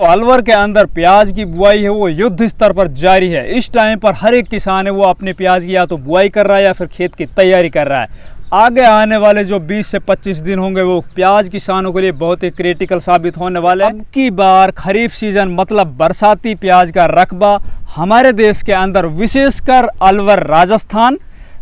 तो अलवर के अंदर प्याज की बुआई है वो युद्ध स्तर पर जारी है। इस टाइम पर हर एक किसान है वो अपने प्याज की या तो बुआई कर रहा है या फिर खेत की तैयारी कर रहा है। आगे आने वाले जो 20 से 25 दिन होंगे वो प्याज किसानों के लिए बहुत ही क्रिटिकल साबित होने वाले हैं। अब की बार खरीफ सीजन मतलब बरसाती प्याज का रकबा हमारे देश के अंदर विशेषकर अलवर, राजस्थान,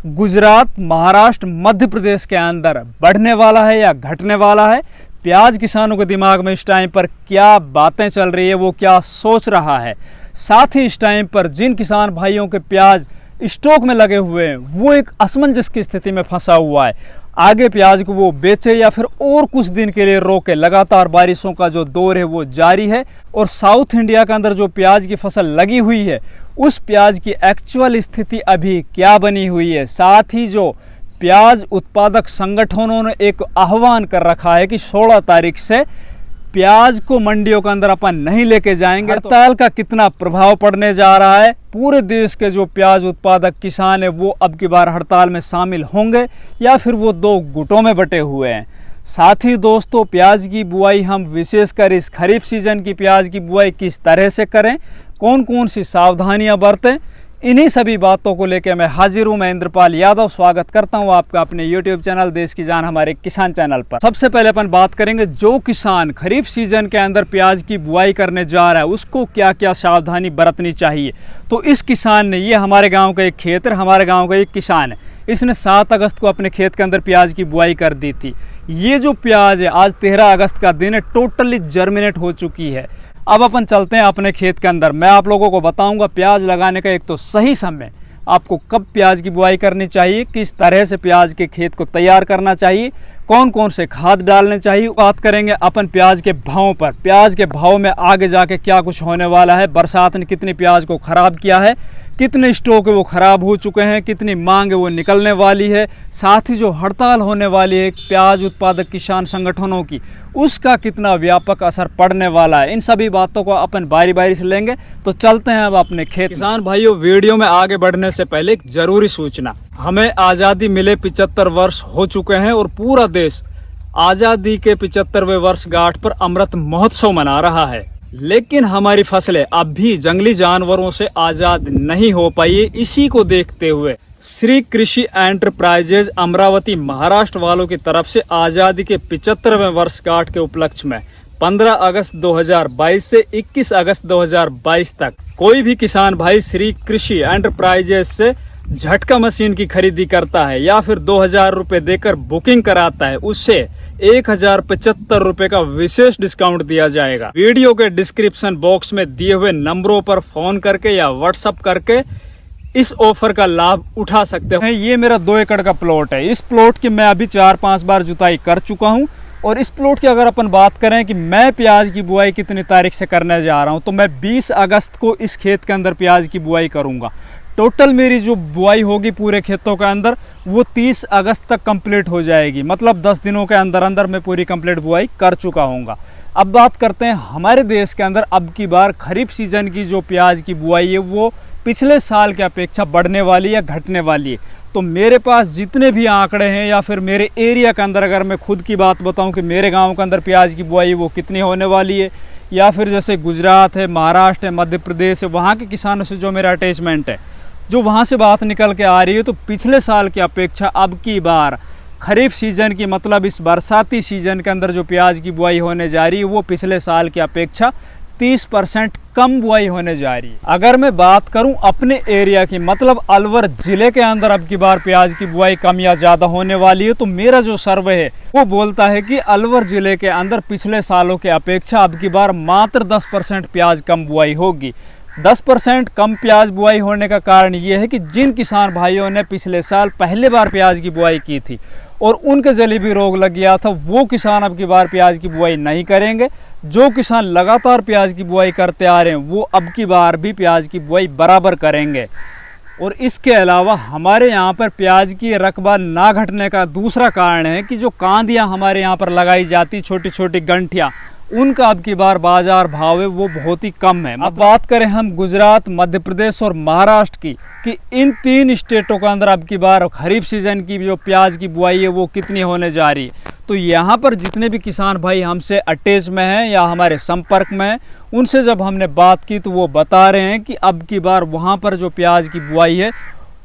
गुजरात, महाराष्ट्र, मध्य प्रदेश के अंदर बढ़ने वाला है या घटने वाला है। प्याज किसानों के दिमाग में इस टाइम पर क्या बातें चल रही है, वो क्या सोच रहा है। साथ ही इस टाइम पर जिन किसान भाइयों के प्याज स्टॉक में लगे हुए हैं वो एक असमंजस की स्थिति में फंसा हुआ है। आगे प्याज को वो बेचे या फिर और कुछ दिन के लिए रोके। लगातार बारिशों का जो दौर है वो जारी है और साउथ इंडिया के अंदर जो प्याज की फसल लगी हुई है उस प्याज की एक्चुअल स्थिति अभी क्या बनी हुई है। साथ ही जो प्याज उत्पादक संगठनों ने एक आह्वान कर रखा है कि 16 तारीख से प्याज को मंडियों के अंदर अपन नहीं लेके जाएंगे। हड़ताल का कितना प्रभाव पड़ने जा रहा है, पूरे देश के जो प्याज उत्पादक किसान है वो अब की बार हड़ताल में शामिल होंगे या फिर वो दो गुटों में बटे हुए हैं। साथ ही दोस्तों, प्याज की बुआई हम विशेषकर इस खरीफ सीजन की प्याज की बुआई किस तरह से करें, कौन कौन सी सावधानियां बरतें, इन्हीं सभी बातों को लेकर मैं हाजिर हूं। मैं इंद्रपाल यादव स्वागत करता हूं आपका अपने YouTube चैनल देश की जान हमारे किसान चैनल पर। सबसे पहले अपन बात करेंगे जो किसान खरीफ सीजन के अंदर प्याज की बुआई करने जा रहा है उसको क्या क्या सावधानी बरतनी चाहिए। तो इस किसान ने, ये हमारे गाँव का एक खेत है, हमारे गाँव का एक किसान है, इसने 7 अगस्त को अपने खेत के अंदर प्याज की बुआई कर दी थी। ये जो प्याज है आज 13 अगस्त का दिन है, टोटली जर्मिनेट हो चुकी है। अब अपन चलते हैं अपने खेत के अंदर। मैं आप लोगों को बताऊंगा प्याज लगाने का एक तो सही समय, आपको कब प्याज की बुआई करनी चाहिए, किस तरह से प्याज के खेत को तैयार करना चाहिए, कौन कौन से खाद डालने चाहिए। बात करेंगे अपन प्याज के भाव पर। प्याज के भाव में आगे जाके क्या कुछ होने वाला है, बरसात ने कितनी प्याज को खराब किया है, कितने स्टॉक है वो खराब हो चुके हैं, कितनी मांग है वो निकलने वाली है। साथ ही जो हड़ताल होने वाली है प्याज उत्पादक किसान संगठनों की, उसका कितना व्यापक असर पड़ने वाला है। इन सभी बातों को अपन बारी बारी से लेंगे। तो चलते हैं अब अपने खेत। किसान भाइयों, वीडियो में आगे बढ़ने से पहले एक जरूरी सूचना। हमें आज़ादी मिले 75 वर्ष हो चुके हैं और पूरा देश आज़ादी के 75वें वर्षगांठ पर अमृत महोत्सव मना रहा है, लेकिन हमारी फसलें अब भी जंगली जानवरों से आजाद नहीं हो पाई है। इसी को देखते हुए श्री कृषि एंटरप्राइजेज अमरावती महाराष्ट्र वालों की तरफ से आजादी के 75वें वर्षगांठ के उपलक्ष्य में 15 अगस्त 2022 से 21 अगस्त 2022 तक कोई भी किसान भाई श्री कृषि एंटरप्राइजेज से झटका मशीन की खरीदी करता है या फिर 2000 रुपए देकर बुकिंग कराता है, उससे 1075 रुपए का विशेष डिस्काउंट दिया जाएगा। वीडियो के डिस्क्रिप्शन बॉक्स में दिए हुए नंबरों पर फोन करके या व्हाट्सएप करके इस ऑफर का लाभ उठा सकते हैं। ये मेरा 2 एकड़ का प्लॉट है। इस प्लॉट की मैं अभी 4-5 बार जुताई कर चुका हूँ और इस प्लॉट की अगर अपन बात करें कि मैं प्याज की बुआई कितनी तारीख से करने जा रहा हूँ, तो मैं 20 अगस्त को इस खेत के अंदर प्याज की बुआई करूंगा। टोटल मेरी जो बुआई होगी पूरे खेतों के अंदर वो 30 अगस्त तक कंप्लीट हो जाएगी। मतलब 10 दिनों के अंदर अंदर मैं पूरी कंप्लीट बुआई कर चुका हूँगा। अब बात करते हैं हमारे देश के अंदर अब की बार खरीफ सीजन की जो प्याज की बुआई है वो पिछले साल की अपेक्षा बढ़ने वाली है, घटने वाली है। तो मेरे पास जितने भी आंकड़े हैं या फिर मेरे एरिया के अंदर अगर मैं खुद की बात बताऊं कि मेरे गांव के अंदर प्याज की बुआई वो कितनी होने वाली है, या फिर जैसे गुजरात है, महाराष्ट्र है, मध्य प्रदेश है, वहाँ के किसानों से जो मेरा अटैचमेंट है, जो वहाँ से बात निकल के आ रही है, तो पिछले साल की अपेक्षा अब की बार खरीफ सीजन की मतलब इस बरसाती सीजन के अंदर जो प्याज की बुआई होने जा रही है वो पिछले साल की अपेक्षा 30% कम बुआई होने जा रही है। अगर मैं बात करूं अपने एरिया की मतलब अलवर जिले के अंदर अब की बार प्याज की बुआई कम या ज़्यादा होने वाली है, तो मेरा जो सर्वे है वो बोलता है कि अलवर जिले के अंदर पिछले सालों के अपेक्षा अब की बार मात्र 10% प्याज कम बुआई होगी। 10% कम प्याज बुआई होने का कारण ये है कि जिन किसान भाइयों ने पिछले साल पहले बार प्याज की बुआई की थी और उनके जलीबी रोग लग गया था, वो किसान अब की बार प्याज की बुआई नहीं करेंगे। जो किसान लगातार प्याज की बुआई करते आ रहे हैं वो अब की बार भी प्याज की बुआई बराबर करेंगे। और इसके अलावा हमारे यहाँ पर प्याज की रकबा ना घटने का दूसरा कारण है कि जो कांदियाँ हमारे यहाँ पर लगाई जाती, छोटी छोटी गंठियाँ, उनका अब की बार बाजार भाव है वो बहुत ही कम है। अब बात करें हम गुजरात, मध्य प्रदेश और महाराष्ट्र की कि इन 3 स्टेटों के अंदर अब की बार खरीफ सीजन की जो प्याज की बुआई है वो कितनी होने जा रही है, तो यहाँ पर जितने भी किसान भाई हमसे अटैच में हैं या हमारे संपर्क में हैं, उनसे जब हमने बात की तो वो बता रहे हैं कि अब की बार वहाँ पर जो प्याज की बुआई है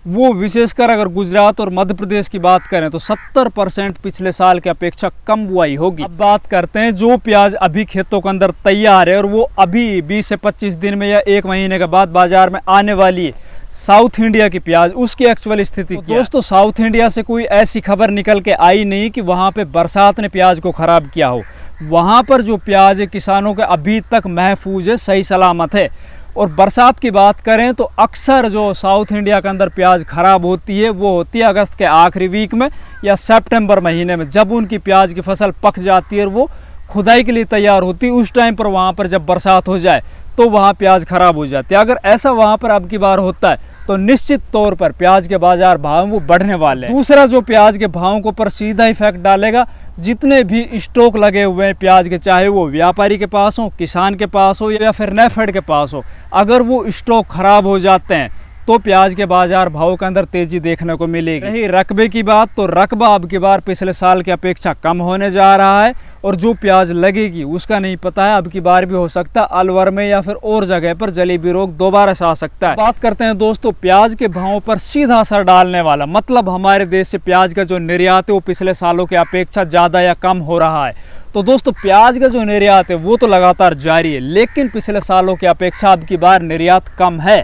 वो विशेषकर अगर गुजरात और मध्य प्रदेश की बात करें तो 70% पिछले साल की अपेक्षा कम बुआई होगी। अब बात करते हैं जो प्याज अभी खेतों के अंदर तैयार है और वो अभी 20 से 25 दिन में या 1 महीने के बाद बाजार में आने वाली है, साउथ इंडिया की प्याज, उसकी एक्चुअल स्थिति क्या है? दोस्तों, साउथ इंडिया से कोई ऐसी खबर निकल के आई नहीं कि वहाँ पे बरसात ने प्याज को खराब किया हो। वहाँ पर जो प्याज है किसानों के अभी तक महफूज है, सही सलामत है। और बरसात की बात करें तो अक्सर जो साउथ इंडिया के अंदर प्याज खराब होती है वो होती है अगस्त के आखिरी वीक में या सितंबर महीने में, जब उनकी प्याज की फसल पक जाती है और वो खुदाई के लिए तैयार होती है। उस टाइम पर वहाँ पर जब बरसात हो जाए तो वहाँ प्याज खराब हो जाती है। अगर ऐसा वहाँ पर अब की बार होता है तो निश्चित तौर पर प्याज के बाजार भाव वो बढ़ने वाले हैं। दूसरा जो प्याज के भावों के ऊपर सीधा इफेक्ट डालेगा, जितने भी स्टॉक लगे हुए हैं प्याज के, चाहे वो व्यापारी के पास हो, किसान के पास हो या फिर नेफेड के पास हो, अगर वो स्टॉक खराब हो जाते हैं तो प्याज के बाजार भाव के अंदर तेजी देखने को मिलेगी। रही रकबे की बात, तो रकबा अब की बार पिछले साल की अपेक्षा कम होने जा रहा है और जो प्याज लगेगी उसका नहीं पता है, अब की बार भी हो सकता है अलवर में या फिर और जगह पर जलेबी रोग दोबारा से आ सकता है। बात करते हैं दोस्तों प्याज के भावों पर सीधा असर डालने वाला, मतलब हमारे देश से प्याज का जो निर्यात है वो पिछले सालों की अपेक्षा ज्यादा या कम हो रहा है। तो दोस्तों प्याज का जो निर्यात है वो तो लगातार जारी है, लेकिन पिछले सालों की अपेक्षा अब की बार निर्यात कम है,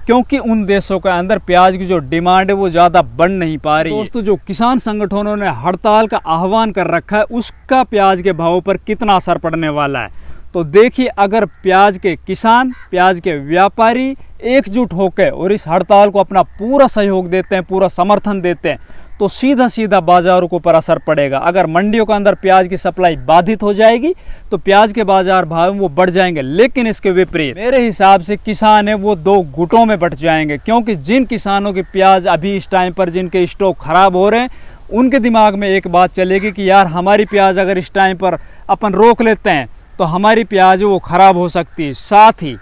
क्योंकि उन देशों के अंदर प्याज की जो डिमांड है वो ज़्यादा बढ़ नहीं पा रही है। दोस्तों, जो किसान संगठनों ने हड़ताल का आह्वान कर रखा है उसका प्याज के भाव पर कितना असर पड़ने वाला है, तो देखिए अगर प्याज के किसान, प्याज के व्यापारी एकजुट होकर और इस हड़ताल को अपना पूरा सहयोग देते हैं, पूरा समर्थन देते हैं, तो सीधा सीधा बाजारों के ऊपर असर पड़ेगा। अगर मंडियों के अंदर प्याज की सप्लाई बाधित हो जाएगी तो प्याज के बाजार भाव वो बढ़ जाएंगे, लेकिन इसके विपरीत मेरे हिसाब से किसान है वो दो गुटों में बट जाएंगे, क्योंकि जिन किसानों की प्याज अभी इस टाइम पर जिनके स्टॉक खराब हो रहे हैं उनके दिमाग में एक बात चलेगी कि यार हमारी प्याज अगर इस टाइम पर अपन रोक लेते हैं तो हमारी प्याज वो खराब हो सकती है। साथ ही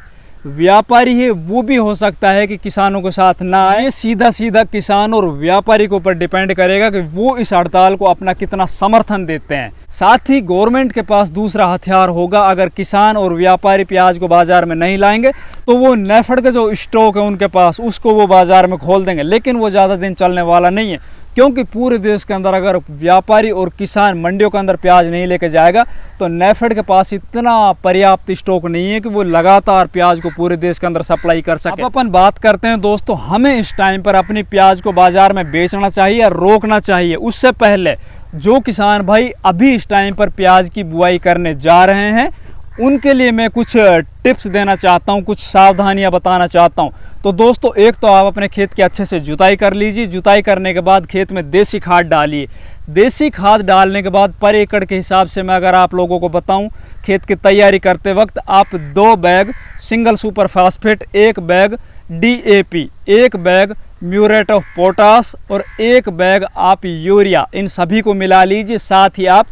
व्यापारी है वो भी हो सकता है कि किसानों के साथ ना आए। सीधा सीधा किसान और व्यापारी के ऊपर डिपेंड करेगा कि वो इस हड़ताल को अपना कितना समर्थन देते हैं। साथ ही गवर्नमेंट के पास दूसरा हथियार होगा, अगर किसान और व्यापारी प्याज को बाजार में नहीं लाएंगे तो वो नेफेड का जो स्टॉक है उनके पास उसको वो बाजार में खोल देंगे, लेकिन वो ज़्यादा दिन चलने वाला नहीं है, क्योंकि पूरे देश के अंदर अगर व्यापारी और किसान मंडियों के अंदर प्याज नहीं लेके जाएगा तो नेफेड के पास इतना पर्याप्त स्टॉक नहीं है कि वो लगातार प्याज को पूरे देश के अंदर सप्लाई कर सके। अब अपन बात करते हैं दोस्तों, हमें इस टाइम पर अपनी प्याज को बाजार में बेचना चाहिए या रोकना चाहिए। उससे पहले जो किसान भाई अभी इस टाइम पर प्याज की बुआई करने जा रहे हैं उनके लिए मैं कुछ टिप्स देना चाहता हूं, कुछ सावधानियां बताना चाहता हूं। तो दोस्तों, एक तो आप अपने खेत की अच्छे से जुताई कर लीजिए। जुताई करने के बाद खेत में देसी खाद डालिए। देसी खाद डालने के बाद पर एकड़ के हिसाब से मैं अगर आप लोगों को बताऊं, खेत की तैयारी करते वक्त आप 2 bag single super phosphate, 1 bag DAP, 1 bag muriate of potash और 1 बैग आप यूरिया, इन सभी को मिला लीजिए। साथ ही आप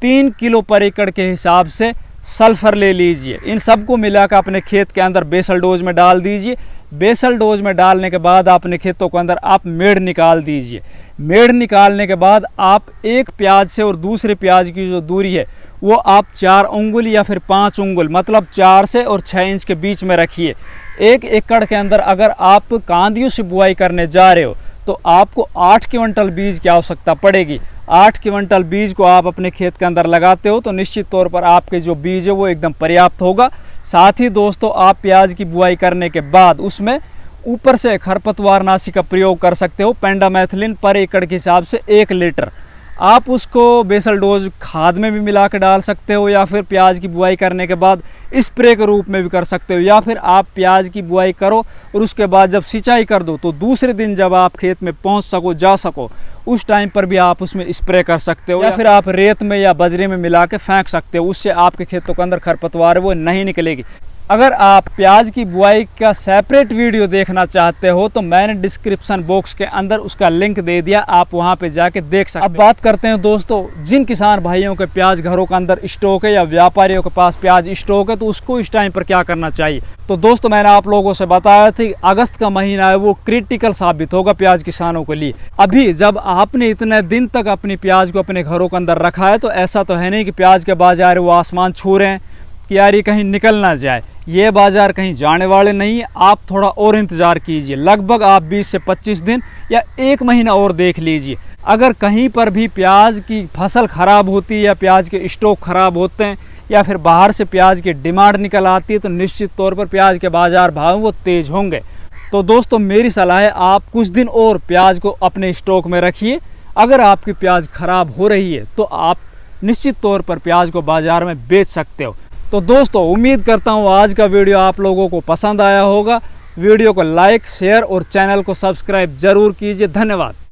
3 किलो पर एकड़ के हिसाब से सल्फर ले लीजिए। इन सबको मिलाकर अपने खेत के अंदर बेसल डोज में डाल दीजिए। बेसल डोज में डालने के बाद अपने खेतों के अंदर आप मेड़ निकाल दीजिए। मेड़ निकालने के बाद आप एक प्याज से और दूसरे प्याज की जो दूरी है वो आप 4 उंगल या फिर 5 उंगल, मतलब 4 से और 6 इंच के बीच में रखिए। 1 एकड़ के अंदर अगर आप कांदियों से बुआई करने जा रहे हो तो आपको 8 क्विंटल बीज की आवश्यकता पड़ेगी। 8 क्विंटल बीज को आप अपने खेत के अंदर लगाते हो तो निश्चित तौर पर आपके जो बीज है वो एकदम पर्याप्त होगा। साथ ही दोस्तों, आप प्याज की बुआई करने के बाद उसमें ऊपर से खरपतवारनाशी का प्रयोग कर सकते हो। पेंडामेथिलिन पर एकड़ के हिसाब से 1 लीटर आप उसको बेसल डोज खाद में भी मिला के डाल सकते हो, या फिर प्याज की बुआई करने के बाद स्प्रे के रूप में भी कर सकते हो, या फिर आप प्याज की बुआई करो और उसके बाद जब सिंचाई कर दो तो दूसरे दिन जब आप खेत में पहुंच सको, जा सको, उस टाइम पर भी आप उसमें स्प्रे कर सकते हो, या फिर आप रेत में या बजरे में मिला के फेंक सकते हो। उससे आपके खेतों के अंदर खरपतवार वो नहीं निकलेगी। अगर आप प्याज की बुआई का सेपरेट वीडियो देखना चाहते हो तो मैंने डिस्क्रिप्शन बॉक्स के अंदर उसका लिंक दे दिया, आप वहां पे जाके देख सकते हैं। अब बात करते हैं दोस्तों, जिन किसान भाइयों के प्याज घरों के अंदर स्टॉक है या व्यापारियों के पास प्याज स्टॉक है तो उसको इस टाइम पर क्या करना चाहिए। तो दोस्तों मैंने आप लोगों से बताया था कि अगस्त का महीना है वो क्रिटिकल साबित होगा प्याज किसानों के लिए। अभी जब आपने इतने दिन तक अपनी प्याज को अपने घरों के अंदर रखा है तो ऐसा तो है नहीं कि प्याज के बाजार वो आसमान छू रहे हैं कि यार ये कहीं निकल ना जाए, ये बाजार कहीं जाने वाले नहीं है। आप थोड़ा और इंतज़ार कीजिए, लगभग आप 20 से 25 दिन या 1 महीना और देख लीजिए। अगर कहीं पर भी प्याज की फसल ख़राब होती है या प्याज के स्टॉक ख़राब होते हैं या फिर बाहर से प्याज की डिमांड निकल आती है तो निश्चित तौर पर प्याज के बाज़ार भाव वो तेज़ होंगे। तो दोस्तों मेरी सलाह है आप कुछ दिन और प्याज को अपने स्टॉक में रखिए। अगर आपकी प्याज ख़राब हो रही है तो आप निश्चित तौर पर प्याज को बाज़ार में बेच सकते हो। तो दोस्तों उम्मीद करता हूँ आज का वीडियो आप लोगों को पसंद आया होगा। वीडियो को लाइक, शेयर और चैनल को सब्सक्राइब जरूर कीजिए। धन्यवाद।